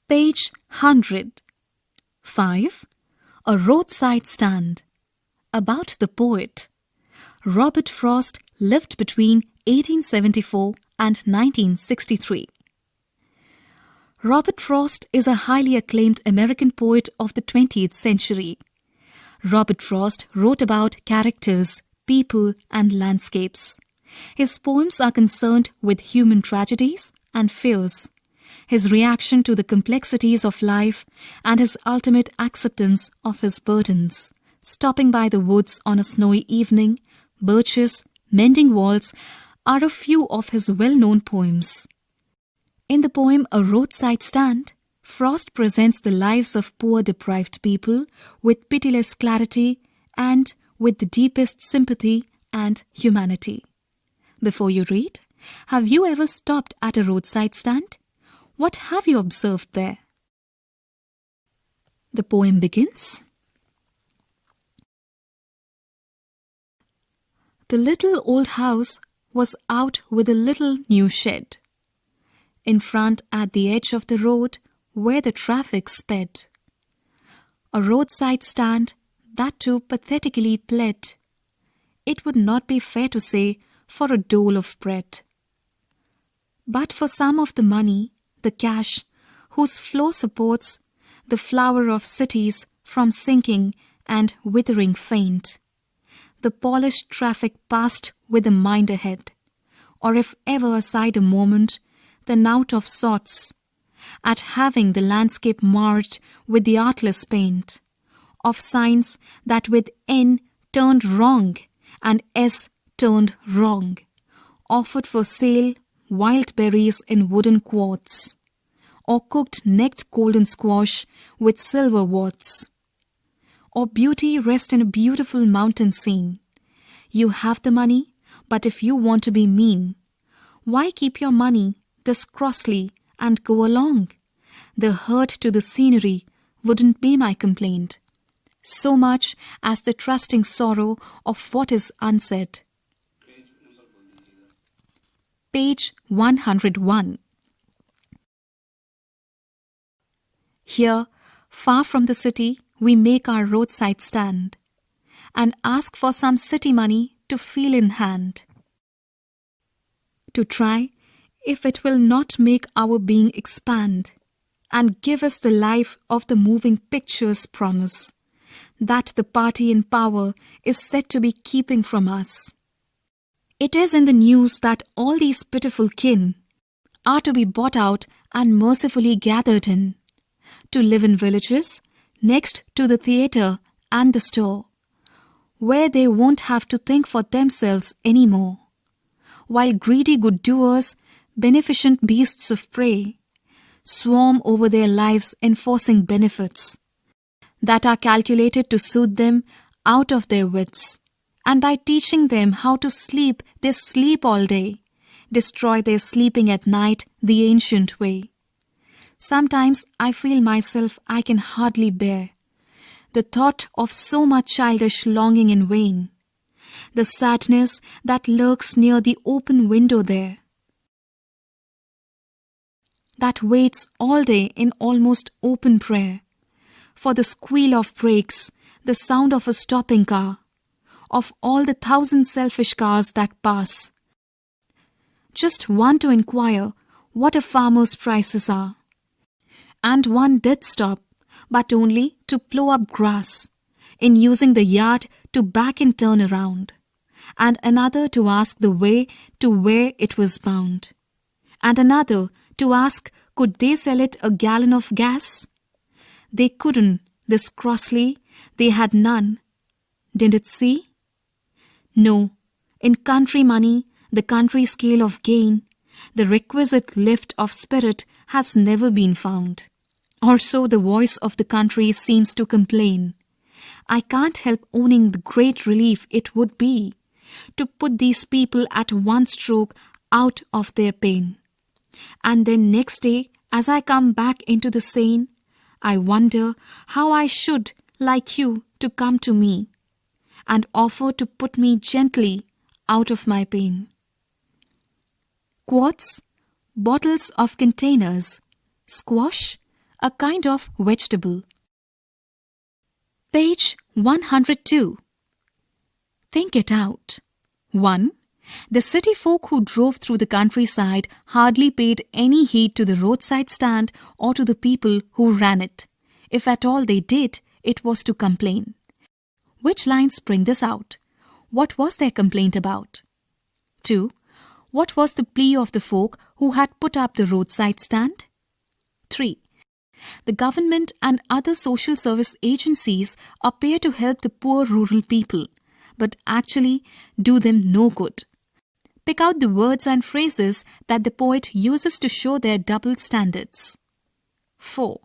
Page 100. 5. A Roadside Stand. About the poet. Robert Frost lived between 1874 and 1963. Robert Frost is a highly acclaimed American poet of the 20th century. Robert Frost wrote about characters, people, and landscapes. His poems are concerned with human tragedies and fears, his reaction to the complexities of life, and his ultimate acceptance of his burdens. Stopping by the woods on a snowy evening, birches, mending walls are a few of his well-known poems. In the poem A Roadside Stand, Frost presents the lives of poor deprived people with pitiless clarity and with the deepest sympathy and humanity. Before you read, have you ever stopped at a roadside stand? What have you observed there? The poem begins. The little old house was out with a little new shed. In front at the edge of the road where the traffic sped. A roadside stand that too pathetically pled. It would not be fair to say for a dole of bread, but for some of the money, the cash, whose flow supports the flower of cities from sinking and withering faint. The polished traffic passed with a mind ahead, or if ever aside a moment, the knout of sorts, at having the landscape marred with the artless paint of signs that with N turned wrong and S turned wrong, offered for sale wild berries in wooden quarts, or cooked necked golden squash with silver worts, or beauty rest in a beautiful mountain scene. You have the money, but if you want to be mean, why keep your money this crossly and go along? The hurt to the scenery wouldn't be my complaint, so much as the trusting sorrow of what is unsaid. Page 101. Here, far from the city, we make our roadside stand and ask for some city money to feel in hand, to try if it will not make our being expand and give us the life of the moving pictures promise that the party in power is said to be keeping from us. It is in the news that all these pitiful kin are to be bought out and mercifully gathered in, to live in villages next to the theatre and the store, where they won't have to think for themselves anymore, while greedy good doers, beneficent beasts of prey, swarm over their lives enforcing benefits that are calculated to soothe them out of their wits, and by teaching them how to sleep, they sleep all day, destroy their sleeping at night the ancient way. Sometimes I feel myself I can hardly bear the thought of so much childish longing in vain, the sadness that lurks near the open window there, that waits all day in almost open prayer, for the squeal of brakes, the sound of a stopping car, of all the thousand selfish cars that pass. Just one to inquire what a farmer's prices are. And one did stop, but only to plough up grass, in using the yard to back and turn around, and another to ask the way to where it was bound, and another to ask could they sell it a gallon of gas? They couldn't, this crossly, they had none. Didn't it see? No, in country money, the country scale of gain, the requisite lift of spirit has never been found. Or so the voice of the country seems to complain. I can't help owning the great relief it would be to put these people at one stroke out of their pain. And then next day, as I come back into the scene, I wonder how I should like you to come to me and offer to put me gently out of my pain. Quarts, bottles of containers, squash, a kind of vegetable. Page 102. Think it out. 1. The city folk who drove through the countryside hardly paid any heed to the roadside stand or to the people who ran it. If at all they did, it was to complain. Which lines bring this out? What was their complaint about? 2. What was the plea of the folk who had put up the roadside stand? 3. The government and other social service agencies appear to help the poor rural people, but actually do them no good. Pick out the words and phrases that the poet uses to show their double standards. 4.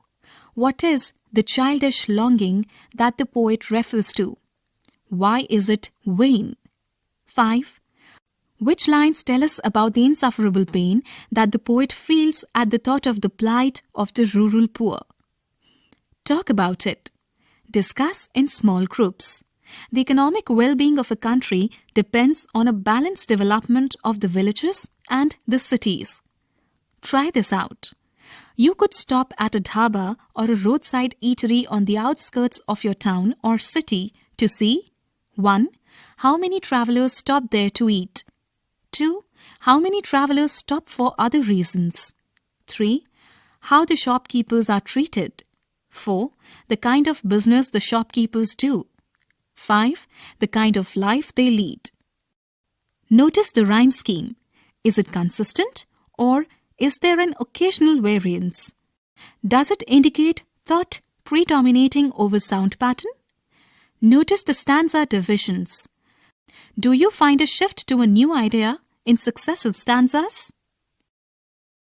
What is the childish longing that the poet refers to? Why is it vain? 5. Which lines tell us about the insufferable pain that the poet feels at the thought of the plight of the rural poor? Talk about it. Discuss in small groups. The economic well-being of a country depends on a balanced development of the villages and the cities. Try this out. You could stop at a dhaba or a roadside eatery on the outskirts of your town or city to see 1. How many travelers stop there to eat? 2. How many travelers stop for other reasons? 3. How the shopkeepers are treated? 4. The kind of business the shopkeepers do. 5. The kind of life they lead. Notice the rhyme scheme. Is it consistent or is there an occasional variance? Does it indicate thought predominating over sound pattern? Notice the stanza divisions. Do you find a shift to a new idea in successive stanzas?